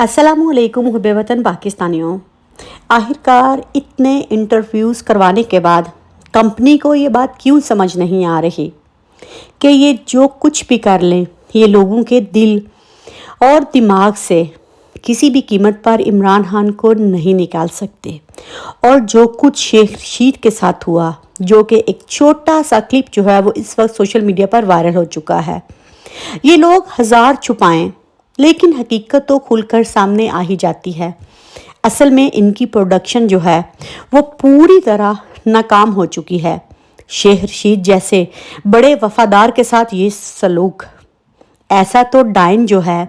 अस्सलामुअलैकुम हुब्बे वतन पाकिस्तानियों। आखिरकार इतने इंटरव्यूज़ करवाने के बाद कंपनी को ये बात क्यों समझ नहीं आ रही कि ये जो कुछ भी कर लें ये लोगों के दिल और दिमाग से किसी भी कीमत पर इमरान खान को नहीं निकाल सकते। और जो कुछ शेख रशीद के साथ हुआ, जो कि एक छोटा सा क्लिप जो है वो इस वक्त सोशल मीडिया पर वायरल हो चुका है, ये लोग हज़ार छुपाएं लेकिन हकीकत तो खुलकर सामने आ ही जाती है। असल में इनकी प्रोडक्शन जो है वो पूरी तरह नाकाम हो चुकी है। शेख रशीद जैसे बड़े वफादार के साथ ये सलूक, ऐसा तो डाइन जो है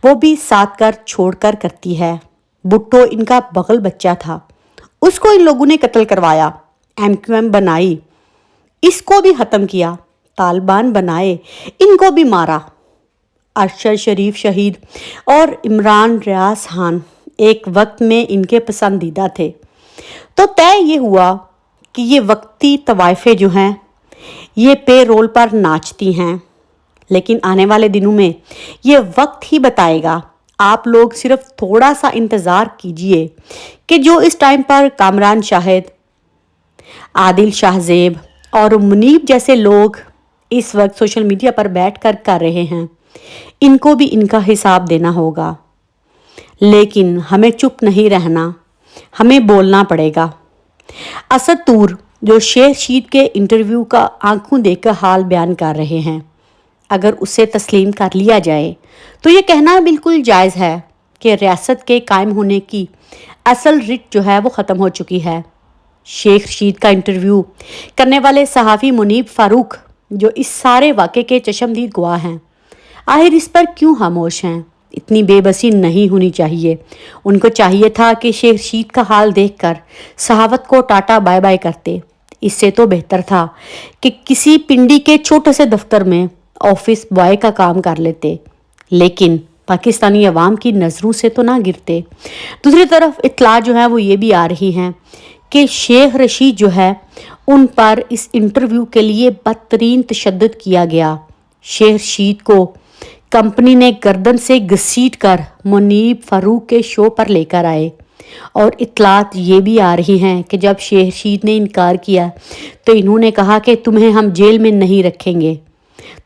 वो भी साथ कर छोड़ कर करती है। भुट्टो इनका बगल बच्चा था, उसको इन लोगों ने कत्ल करवाया, MQM बनाई, इसको भी ख़त्म किया, तालिबान बनाए, इनको भी मारा। अरशद शरीफ शहीद और इमरान रियाज खान एक वक्त में इनके पसंदीदा थे। तो तय ये हुआ कि ये वक्ती तवाइफे जो हैं ये पे रोल पर नाचती हैं, लेकिन आने वाले दिनों में ये वक्त ही बताएगा। आप लोग सिर्फ थोड़ा सा इंतज़ार कीजिए कि जो इस टाइम पर कामरान शाहिद, आदिल शाहजेब और मुनीब जैसे लोग इस वक्त सोशल मीडिया पर बैठकर कर रहे हैं, इनको भी इनका हिसाब देना होगा। लेकिन हमें चुप नहीं रहना, हमें बोलना पड़ेगा। असद तूर जो शेख रशीद के इंटरव्यू का आंखों देखकर हाल बयान कर रहे हैं, अगर उसे तस्लीम कर लिया जाए तो ये कहना बिल्कुल जायज़ है कि रियासत के कायम होने की असल रिट जो है वो ख़त्म हो चुकी है। शेख रशीद का इंटरव्यू करने वाले सहाफ़ी मुनीब फ़ारूक जो इस सारे वाक़े के चश्मदीद गवाह हैं, आखिर इस पर क्यों खामोश हैं? इतनी बेबसी नहीं होनी चाहिए। उनको चाहिए था कि शेख रशीद का हाल देखकर सहावत को टाटा बाय बाय करते। इससे तो बेहतर था कि किसी पिंडी के छोटे से दफ्तर में ऑफिस बॉय का काम कर लेते, लेकिन पाकिस्तानी अवाम की नज़रों से तो ना गिरते। दूसरी तरफ इत्तला जो है वो ये भी आ रही हैं कि शेख रशीद जो है उन पर इस इंटरव्यू के लिए बदतरीन तशद्दुद किया गया। शेख रशीद को कंपनी ने गर्दन से घसीट कर मुनीब फ़ारूक के शो पर लेकर आए। और इत्तलात ये भी आ रही हैं कि जब शेख रशीद ने इनकार किया तो इन्होंने कहा कि तुम्हें हम जेल में नहीं रखेंगे,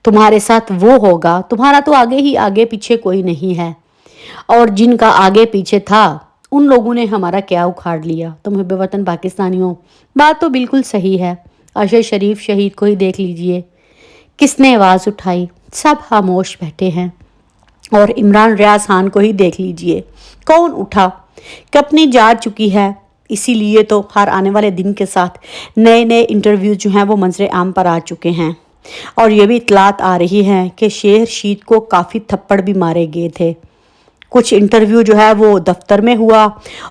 तुम्हारे साथ वो होगा, तुम्हारा तो आगे ही आगे पीछे कोई नहीं है। और जिनका आगे पीछे था उन लोगों ने हमारा क्या उखाड़ लिया। तो मुहब्बे वतन पाकिस्तानियों, बात तो बिल्कुल सही है। अरशद शरीफ शहीद को ही देख लीजिए, किसने आवाज़ उठाई, सब खामोश बैठे हैं। और इमरान रियाज खान को ही देख लीजिए, कौन उठा, कंपनी जा चुकी है। इसीलिए तो हर आने वाले दिन के साथ नए नए इंटरव्यू जो हैं वो मंजर आम पर आ चुके हैं। और ये भी इतलात आ रही हैं कि शेख रशीद को काफ़ी थप्पड़ भी मारे गए थे। कुछ इंटरव्यू जो है वो दफ्तर में हुआ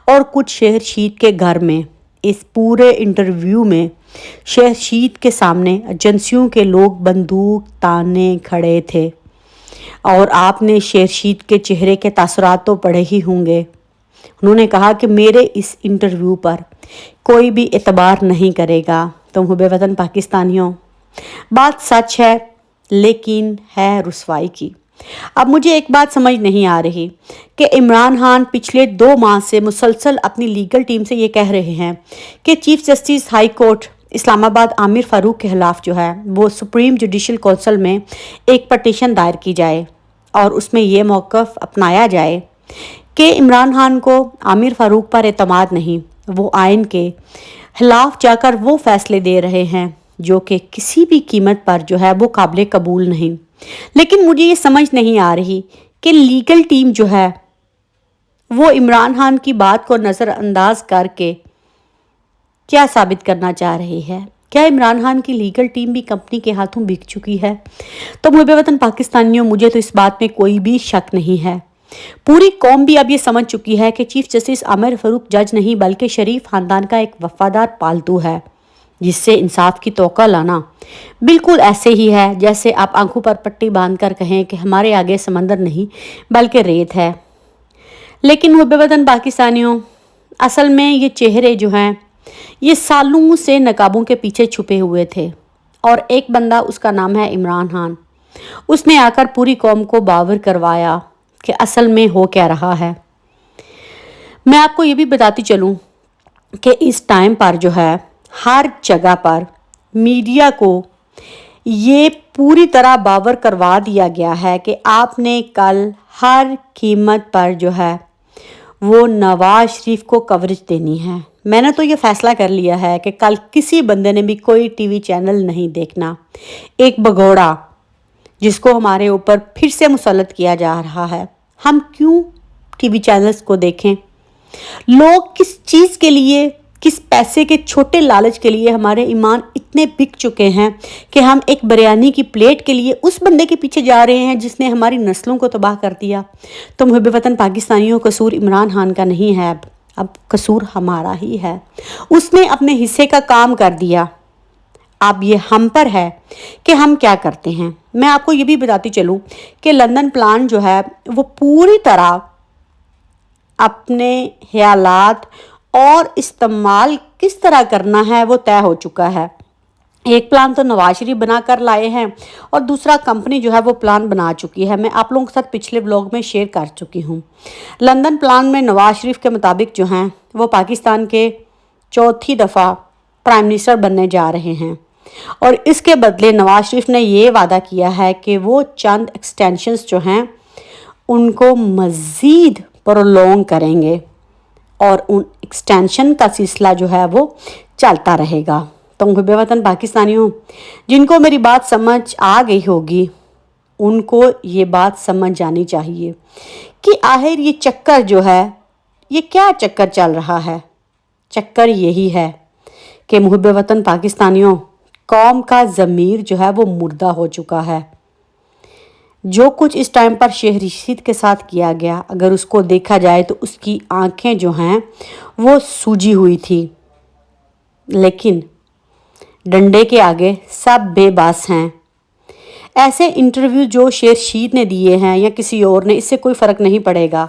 और कुछ शेख रशीद के घर में। इस पूरे इंटरव्यू में शेख रशीद के सामने एजेंसियों के लोग बंदूक ताने खड़े थे। और आपने शेख रशीद के चेहरे के तासुरात तो पढ़े ही होंगे। उन्होंने कहा कि मेरे इस इंटरव्यू पर कोई भी एतबार नहीं करेगा। तो हुब्बे वतन पाकिस्तानियों, बात सच है लेकिन है रुसवाई की। अब मुझे एक बात समझ नहीं आ रही कि इमरान खान पिछले 2 माह से मुसलसल अपनी लीगल टीम से ये कह रहे हैं कि chief justice high court Islamabad Aamir Farooq के खिलाफ जो है वो सुप्रीम जुडिशल कौंसिल में एक पटिशन दायर की जाए और उसमें ये मौक़िफ़ अपनाया जाए कि इमरान खान को आमिर फ़ारूक पर एतमाद नहीं, वो आइन के खिलाफ जाकर वो फ़ैसले दे रहे हैं जो कि किसी भी कीमत पर जो है वो काबिल कबूल नहीं। लेकिन मुझे ये समझ नहीं आ रही कि लीगल टीम जो है वो इमरान खान की बात को नज़रअंदाज करके क्या साबित करना चाह रही है। क्या इमरान खान की लीगल टीम भी कंपनी के हाथों बिक चुकी है? तो मुहब्बे वतन पाकिस्तानियों, मुझे तो इस बात में कोई भी शक नहीं है। पूरी कौम भी अब ये समझ चुकी है कि चीफ जस्टिस आमिर फ़ारूक जज नहीं बल्कि शरीफ ख़ानदान का एक वफादार पालतू है, जिससे इंसाफ की तौक़ा लाना बिल्कुल ऐसे ही है जैसे आप आंखों पर पट्टी बांध कर कहें कि हमारे आगे समंदर नहीं बल्कि रेत है। लेकिन मुहब्बे वतन पाकिस्तानियों, असल में ये चेहरे जो हैं ये सालों से नकाबों के पीछे छुपे हुए थे। और एक बंदा, उसका नाम है इमरान खान, उसने आकर पूरी कौम को बावर करवाया कि असल में हो क्या रहा है। मैं आपको ये भी बताती चलूँ कि इस टाइम पर जो है हर जगह पर मीडिया को ये पूरी तरह बावर करवा दिया गया है कि आपने कल हर कीमत पर जो है वो नवाज शरीफ को कवरेज देनी है। मैंने तो ये फ़ैसला कर लिया है कि कल किसी बंदे ने भी कोई टीवी चैनल नहीं देखना। एक भगोड़ा जिसको हमारे ऊपर फिर से मुसल्लत किया जा रहा है, हम क्यों टीवी चैनल्स को देखें? लोग किस चीज़ के लिए, किस पैसे के छोटे लालच के लिए हमारे ईमान इतने बिक चुके हैं कि हम एक बिरयानी की प्लेट के लिए उस बंदे के पीछे जा रहे हैं जिसने हमारी नस्लों को तबाह कर दिया। तो मुहब्बे वतन पाकिस्तानियों, कसूर इमरान खान का नहीं है, अब कसूर हमारा ही है। उसने अपने हिस्से का काम कर दिया, अब ये हम पर है कि हम क्या करते हैं। मैं आपको ये भी बताती चलूँ कि लंदन प्लान जो है वो पूरी तरह अपने ख्यालात और इस्तेमाल किस तरह करना है वो तय हो चुका है। एक प्लान तो नवाज शरीफ बना कर लाए हैं और दूसरा कंपनी जो है वो प्लान बना चुकी है। मैं आप लोगों के साथ पिछले ब्लॉग में शेयर कर चुकी हूँ। लंदन प्लान में नवाज शरीफ के मुताबिक जो हैं वो पाकिस्तान के चौथी दफ़ा प्राइम मिनिस्टर बनने जा रहे हैं और इसके बदले नवाज शरीफ ने ये वादा किया है कि वो चंद एक्सटेंशंस जो हैं उनको मज़ीद प्रोलॉन्ग करेंगे और उन एक्सटेंशन का सिलसिला जो है वो चलता रहेगा। तो मुहब्बे वतन पाकिस्तानियों, जिनको मेरी बात समझ आ गई होगी उनको ये बात समझ जानी चाहिए कि आखिर ये चक्कर जो है ये क्या चक्कर चल रहा है। चक्कर यही है कि मुहब्बे वतन पाकिस्तानियों, कौम का ज़मीर जो है वो मुर्दा हो चुका है। जो कुछ इस टाइम पर शेख रशीद के साथ किया गया, अगर उसको देखा जाए तो उसकी आंखें जो हैं वो सूजी हुई थी, लेकिन डंडे के आगे सब बेबस हैं। ऐसे इंटरव्यू जो शेख रशीद ने दिए हैं या किसी और ने, इससे कोई फ़र्क नहीं पड़ेगा।